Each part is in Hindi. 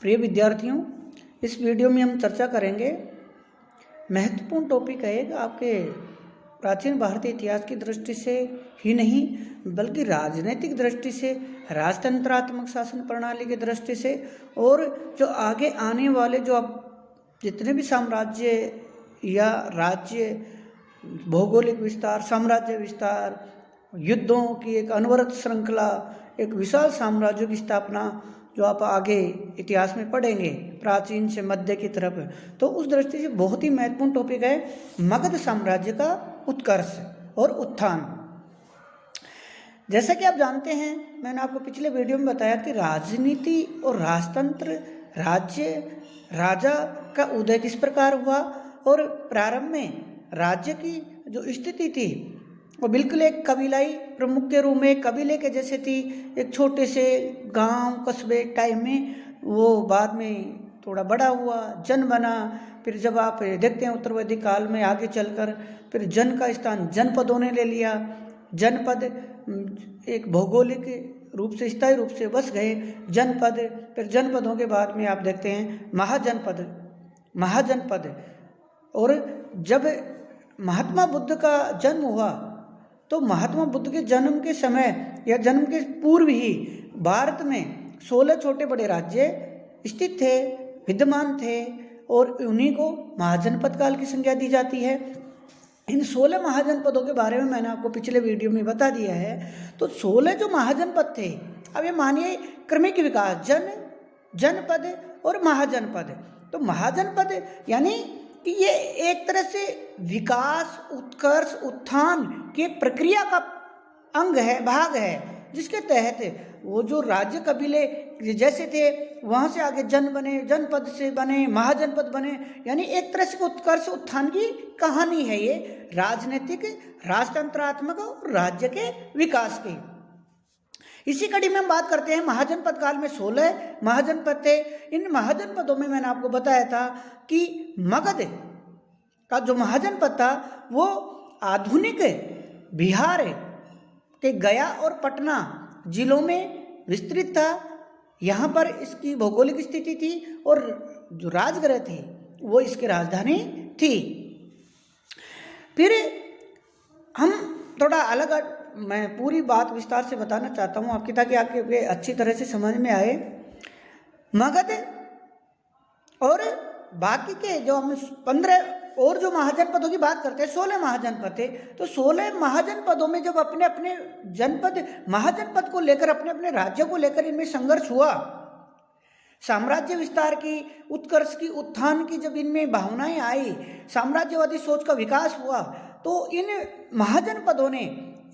प्रिय विद्यार्थियों, इस वीडियो में हम चर्चा करेंगे महत्वपूर्ण टॉपिक है एक आपके प्राचीन भारतीय इतिहास की दृष्टि से ही नहीं बल्कि राजनीतिक दृष्टि से, राजतंत्रात्मक शासन प्रणाली की दृष्टि से और जो आगे आने वाले जो अब जितने भी साम्राज्य या राज्य, भौगोलिक विस्तार, साम्राज्य विस्तार, युद्धों की एक अनवरत श्रृंखला, एक विशाल साम्राज्यों की स्थापना जो आप आगे इतिहास में पढ़ेंगे प्राचीन से मध्य की तरफ, तो उस दृष्टि से बहुत ही महत्वपूर्ण टॉपिक है मगध साम्राज्य का उत्कर्ष और उत्थान। जैसा कि आप जानते हैं, मैंने आपको पिछले वीडियो में बताया कि राजनीति और राजतंत्र, राज्य, राजा का उदय किस प्रकार हुआ और प्रारंभ में राज्य की जो स्थिति थी वो बिल्कुल एक कबीलाई प्रमुख के रूप में, कबीले के जैसे थी, एक छोटे से गांव कस्बे टाइम में, वो बाद में थोड़ा बड़ा हुआ, जन बना। फिर जब आप देखते हैं उत्तरवैदिक काल में आगे चलकर फिर जन का स्थान जनपदों ने ले लिया। जनपद एक भौगोलिक रूप से स्थायी रूप से बस गए जनपद। फिर जनपदों के बाद में आप देखते हैं महाजनपद। और जब महात्मा बुद्ध का जन्म हुआ तो महात्मा बुद्ध के जन्म के समय या जन्म के पूर्व ही भारत में 16 छोटे बड़े राज्य स्थित थे, विद्यमान थे और उन्हीं को महाजनपद काल की संज्ञा दी जाती है। इन 16 महाजनपदों के बारे में मैंने आपको पिछले वीडियो में बता दिया है। तो 16 जो महाजनपद थे, अब ये मानिए क्रमिक विकास, जनपद और महाजनपद। तो महाजनपद यानी कि ये एक तरह से विकास, उत्कर्ष, उत्थान की प्रक्रिया का अंग है, भाग है, जिसके तहत वो जो राज्य कबीले जैसे थे वहाँ से आगे जन बने, जनपद से बने, महाजनपद बने, यानी एक तरह से उत्कर्ष उत्थान की कहानी है ये राजनीतिक, राजतंत्रात्मक और राज्य के विकास की। इसी कड़ी में हम बात करते हैं महाजनपद काल में 16 महाजनपद थे। इन महाजनपदों में मैंने आपको बताया था कि मगध का जो महाजनपद था वो आधुनिक बिहार के गया और पटना जिलों में विस्तृत था। यहाँ पर इसकी भौगोलिक स्थिति थी और जो राजगृह थी वो इसकी राजधानी थी। फिर हम थोड़ा अलग, मैं पूरी बात विस्तार से बताना चाहता हूँ आपकी, ताकि आपके अच्छी तरह से समझ में आए। मगध और बाकी के जो हम 15 और जो महाजनपदों की बात करते हैं, 16 महाजनपद थे। तो 16 महाजनपदों में जब अपने अपने जनपद, महाजनपद को लेकर, अपने अपने राज्यों को लेकर इनमें संघर्ष हुआ, साम्राज्य विस्तार की, उत्कर्ष की, उत्थान की जब इनमें भावनाएं आई, साम्राज्यवादी सोच का विकास हुआ, तो इन महाजनपदों ने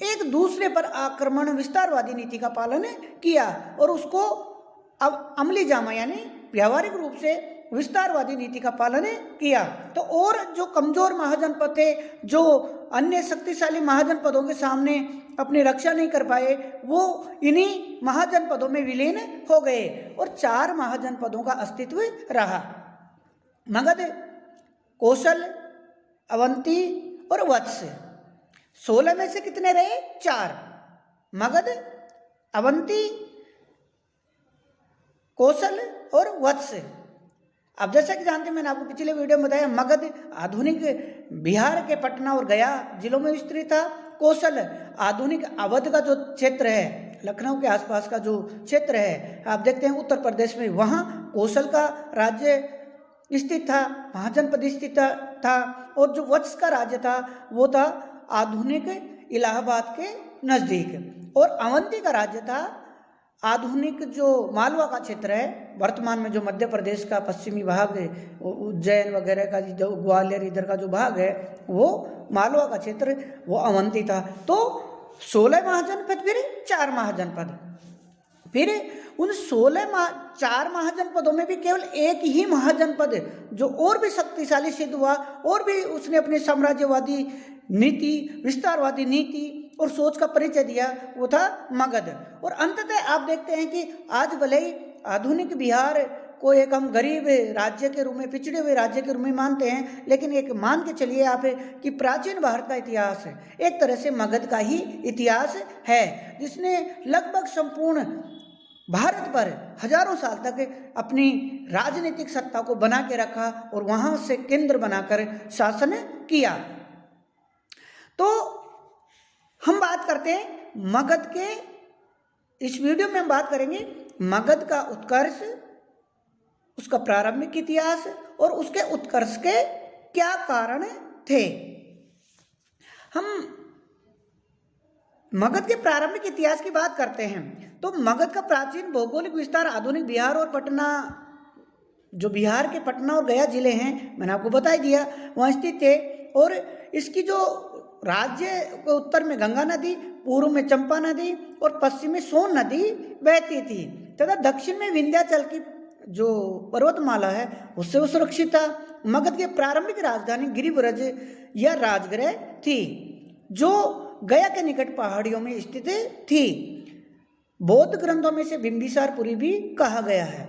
एक दूसरे पर आक्रमण, विस्तारवादी नीति का पालन किया और उसको अब अमली जामा यानी व्यावहारिक रूप से विस्तारवादी नीति का पालन किया। तो और जो कमजोर महाजनपद थे, जो अन्य शक्तिशाली महाजनपदों के सामने अपनी रक्षा नहीं कर पाए, वो इन्हीं महाजनपदों में विलीन हो गए और 4 महाजनपदों का अस्तित्व रहा। मगध, कौशल, अवंती और वत्स। 16 में से कितने रहे? 4। मगध, अवंती, कौशल और वत्स। अब जैसा कि जानते हैं, मैंने आपको पिछले वीडियो में बताया, मगध आधुनिक बिहार के पटना और गया जिलों में विस्तृत था। कौशल आधुनिक अवध का जो क्षेत्र है, लखनऊ के आसपास का जो क्षेत्र है, आप देखते हैं उत्तर प्रदेश में, वहाँ कौशल का राज्य स्थित था, महाजनपद स्थित था। और जो वत्स का राज्य था वो था आधुनिक इलाहाबाद के नज़दीक। और अवंती का राज्य था आधुनिक जो मालवा का क्षेत्र है, वर्तमान में जो मध्य प्रदेश का पश्चिमी भाग, उज्जैन वगैरह का जो ग्वालियर इधर का जो भाग है, वो मालवा का क्षेत्र, वो अवंती था। तो 16 महाजनपद, फिर 4 महाजनपद। फिर उन 4 महाजनपदों में भी केवल एक ही महाजनपद जो और भी शक्तिशाली सिद्ध हुआ और भी उसने अपने साम्राज्यवादी नीति, विस्तारवादी नीति और सोच का परिचय दिया, वो था मगध। और अंततः आप देखते हैं कि आज भले ही आधुनिक बिहार को एक हम गरीब राज्य के रूप में, पिछड़े हुए राज्य के रूप में मानते हैं, लेकिन एक मान के चलिए आप कि प्राचीन भारत का इतिहास एक तरह से मगध का ही इतिहास है, जिसने लगभग संपूर्ण भारत पर हजारों साल तक अपनी राजनीतिक सत्ता को बना के रखा और वहां से केंद्र बनाकर शासन किया। तो हम बात करते हैं मगध के, इस वीडियो में हम बात करेंगे मगध का उत्कर्ष, उसका प्रारंभिक इतिहास और उसके उत्कर्ष के क्या कारण थे। हम मगध के प्रारंभिक इतिहास की बात करते हैं तो मगध का प्राचीन भौगोलिक विस्तार आधुनिक बिहार और पटना, जो बिहार के पटना और गया जिले हैं, मैंने आपको बता ही दिया, वहाँ स्थित थे। और इसकी जो राज्य के उत्तर में गंगा नदी, पूर्व में चंपा नदी और पश्चिम में सोन नदी बहती थी तथा दक्षिण में विंध्याचल की जो पर्वतमाला है उससे वो सुरक्षित था। मगध की प्रारंभिक राजधानी गिरिव्रज या राजगृह थी जो गया के निकट पहाड़ियों में स्थित थी। बौद्ध ग्रंथों में से बिंबिसारपुरी भी कहा गया है।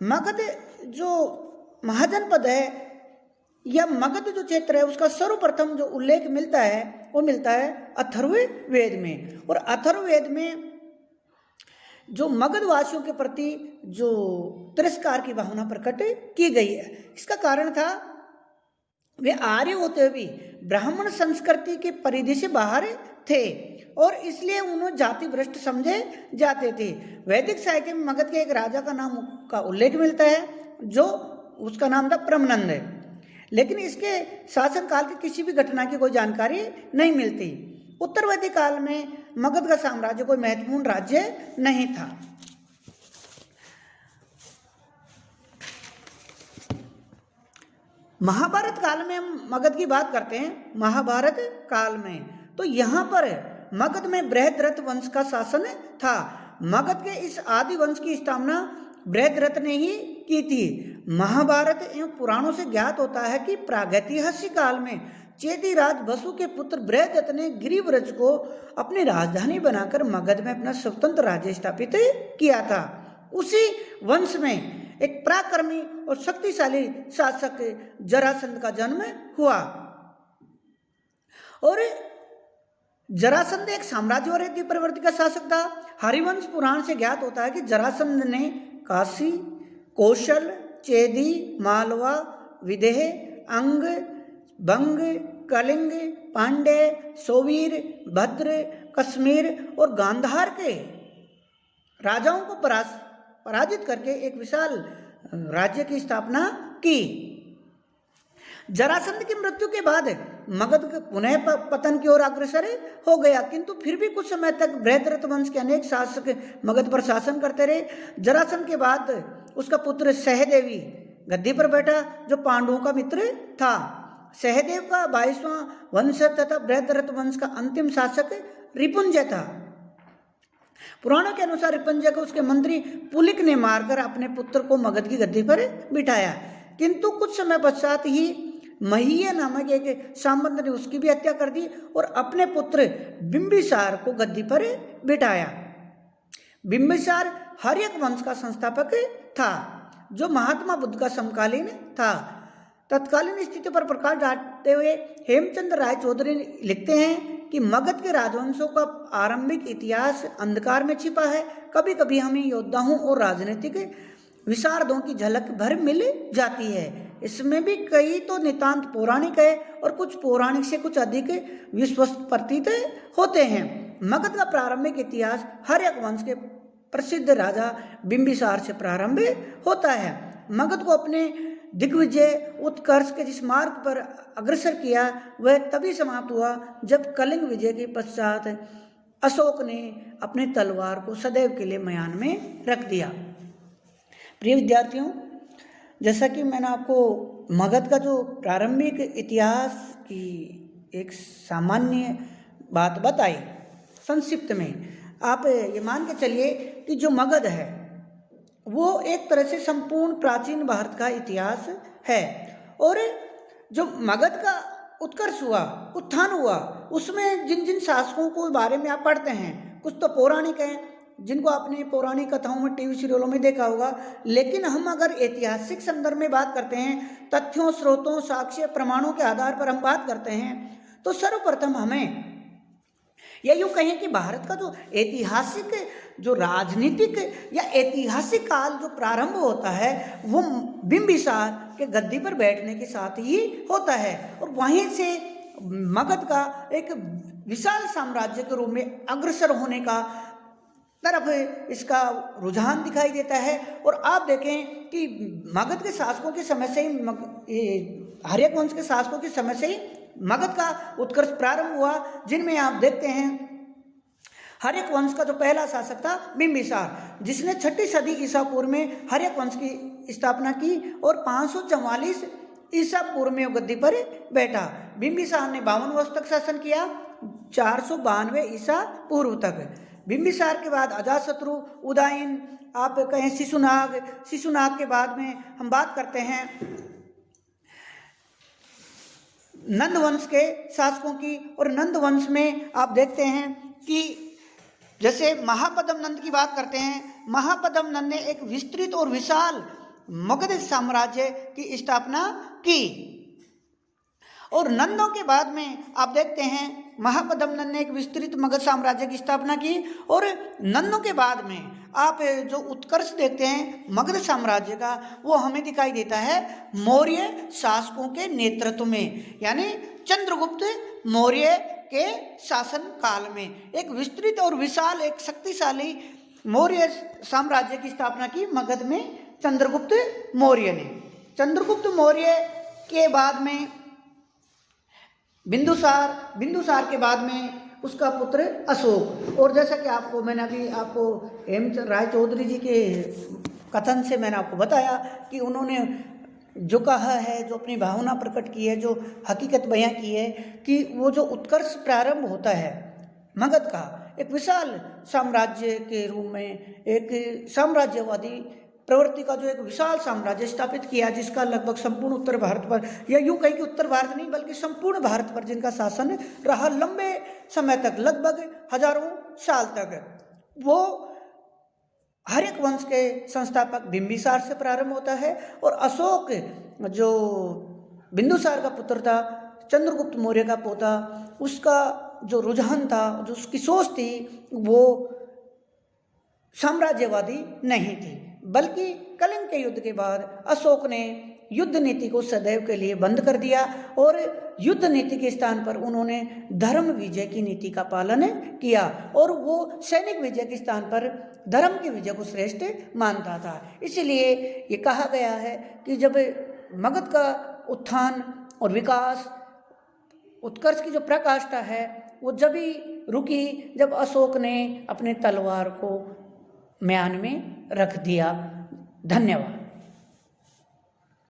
मगध जो महाजनपद है या मगध जो क्षेत्र है उसका सर्वप्रथम जो उल्लेख मिलता है वो मिलता है अथर्ववेद में। और अथर्ववेद में जो मगध वासियों के प्रति जो तिरस्कार की भावना प्रकट की गई है, इसका कारण था वे आर्य होते हुए भी ब्राह्मण संस्कृति के परिधि से बाहर थे और इसलिए उन्हें जाति भ्रष्ट समझे जाते थे। वैदिक साहित्य में मगध के एक राजा का नाम का उल्लेख मिलता है जो उसका नाम था प्रमनंद, लेकिन इसके शासनकाल की किसी भी घटना की कोई जानकारी नहीं मिलती। उत्तर वैदिक काल में मगध का साम्राज्य कोई महत्वपूर्ण राज्य नहीं था। महाभारत काल में हम मगध की बात करते हैं। महाभारत काल में तो यहाँ पर मगध में बृहद्रथ वंश का शासन था। मगध के इस आदि वंश की स्थापना बृहद्रथ ने ही की थी। महाभारत एवं पुराणों से ज्ञात होता है कि प्रागैतिहासिक काल में चेदी राज वसु के पुत्र बृहद्रथ ने गिरिव्रज को अपनी राजधानी बनाकर मगध में अपना स्वतंत्र राज्य स्थापित किया था। उसी वंश में एक पराक्रमी और शक्तिशाली शासक जरासंध का जन्म हुआ। और जरासंध एक साम्राज्य और एक परिवर्ती का शासक था। हरिवंश पुराण से ज्ञात होता है कि जरासंध ने काशी, कौशल, चेदी, मालवा, विदेह, अंग, बंग, कलिंग, पांड्य, सोवीर, भद्र, कश्मीर और गांधार के राजाओं को पराजित करके एक विशाल राज्य की स्थापना की। जरासंध की मृत्यु के बाद मगध पुनः पतन की ओर अग्रसर हो गया, किंतु फिर भी कुछ समय तक बृहद्रथ वंश के अनेक शासक मगध पर शासन करते रहे। जरासंध के बाद उसका पुत्र सहदेवी गद्दी पर बैठा जो पांडवों का मित्र था। सहदेव का 22वां वंश तथा बृहद्रथ वंश का अंतिम शासक रिपुंजय था। पुराणों के अनुसार रिपुंजय को उसके मंत्री पुलिक ने मारकर अपने पुत्र को मगध की गद्दी पर बिठाया, किंतु कुछ समय पश्चात ही महीय नामक एक सामंत ने उसकी भी हत्या कर दी और अपने पुत्र बिंबिसार को गद्दी पर बिठाया। बिंबिसार हर्यक वंश का संस्थापक था जो महात्मा बुद्ध का समकालीन था। तत्कालीन स्थिति पर प्रकाश डालते हुए हेमचंद्र राय चौधरी लिखते हैं कि मगध के राजवंशों का आरंभिक इतिहास अंधकार में छिपा है। कभी कभी हमें योद्धाओं और राजनीतिक विशारदों की झलक भर मिल जाती है। इसमें भी कई तो नितांत पौराणिक है और कुछ पौराणिक से कुछ अधिक विश्वस्त प्रतीत होते हैं। मगध का प्रारंभिक इतिहास हर्यक वंश के प्रसिद्ध राजा बिंबिसार से प्रारंभ होता है। मगध को अपने दिग्विजय उत्कर्ष के जिस मार्ग पर अग्रसर किया वह तभी समाप्त हुआ जब कलिंग विजय के पश्चात अशोक ने अपनी तलवार को सदैव के लिए म्यान में रख दिया। प्रिय विद्यार्थियों, जैसा कि मैंने आपको मगध का जो प्रारंभिक इतिहास की एक सामान्य बात बताई संक्षिप्त में, आप ये मान के चलिए कि जो मगध है वो एक तरह से संपूर्ण प्राचीन भारत का इतिहास है। और जो मगध का उत्कर्ष हुआ, उत्थान हुआ, उसमें जिन जिन शासकों के बारे में आप पढ़ते हैं, कुछ तो पौराणिक हैं जिनको आपने पौराणिक कथाओं में, टीवी सीरियलों में देखा होगा, लेकिन हम अगर ऐतिहासिक संदर्भ में बात करते हैं, तथ्यों, स्रोतों, साक्ष्य, प्रमाणों के आधार पर हम बात करते हैं, तो सर्वप्रथम हमें या यूँ कहें कि भारत का जो ऐतिहासिक, जो राजनीतिक या ऐतिहासिक काल जो प्रारंभ होता है वो बिंबिसार के गद्दी पर बैठने के साथ ही होता है, और वहीं से मगध का एक विशाल साम्राज्य के रूप में अग्रसर होने का तरफ इसका रुझान दिखाई देता है। और आप देखें कि मगध के शासकों के समय से ही, हर्यक वंश के शासकों के समय से ही मगध का उत्कर्ष प्रारंभ हुआ, जिनमें आप देखते हैं हर्यक वंश का जो पहला शासक था बिंबिसार, जिसने 6ठी सदी ईसा पूर्व में हर्यक वंश की स्थापना की और 544 ईसा पूर्व में गद्दी पर बैठा। बिंबिसार ने 52 वर्ष तक शासन किया, 492 ईसा पूर्व तक। बिंबिसार के बाद अजातशत्रु, उदयन, आप कहें शिशुनाग के बाद में हम बात करते हैं नंद वंश के शासकों की। और नंद वंश में आप देखते हैं कि जैसे महापद्म नंद की बात करते हैं, महापद्म नंद ने एक विस्तृत और विशाल मगध साम्राज्य की स्थापना की। और नंदों के बाद में आप देखते हैं महापद्म नंद ने एक विस्तृत मगध साम्राज्य की स्थापना की। और नंदों के बाद में आप जो उत्कर्ष देखते हैं मगध साम्राज्य का, वो हमें दिखाई देता है मौर्य शासकों के नेतृत्व में, यानी चंद्रगुप्त मौर्य के शासन काल में एक विस्तृत और विशाल, एक शक्तिशाली मौर्य साम्राज्य की स्थापना की मगध में चंद्रगुप्त मौर्य ने। चंद्रगुप्त मौर्य के बाद में बिंदुसार के बाद में उसका पुत्र अशोक। और जैसा कि मैंने अभी आपको हेमचंद राय चौधरी जी के कथन से मैंने आपको बताया कि उन्होंने जो कहा है, जो अपनी भावना प्रकट की है, जो हकीकत बयां की है कि वो जो उत्कर्ष प्रारंभ होता है मगध का एक विशाल साम्राज्य के रूप में, एक साम्राज्यवादी प्रवृत्ति का जो एक विशाल साम्राज्य स्थापित किया, जिसका लगभग संपूर्ण उत्तर भारत पर, या यूँ कहीं कि उत्तर भारत नहीं बल्कि संपूर्ण भारत पर जिनका शासन रहा लंबे समय तक, लगभग हजारों साल तक, वो हर्यक वंश के संस्थापक बिंबिसार से प्रारंभ होता है। और अशोक जो बिंदुसार का पुत्र था, चंद्रगुप्त मौर्य का पोता, उसका जो रुझान था, जो उसकी सोच थी, वो साम्राज्यवादी नहीं थी, बल्कि कलिंग के युद्ध के बाद अशोक ने युद्ध नीति को सदैव के लिए बंद कर दिया और युद्ध नीति के स्थान पर उन्होंने धर्म विजय की नीति का पालन किया। और वो सैनिक विजय के स्थान पर धर्म की विजय को श्रेष्ठ मानता था। इसलिए ये कहा गया है कि जब मगध का उत्थान और विकास, उत्कर्ष की जो प्रकाष्ठा है, वो जब ही रुकी जब अशोक ने अपने तलवार को म्यान में रख दिया। धन्यवाद।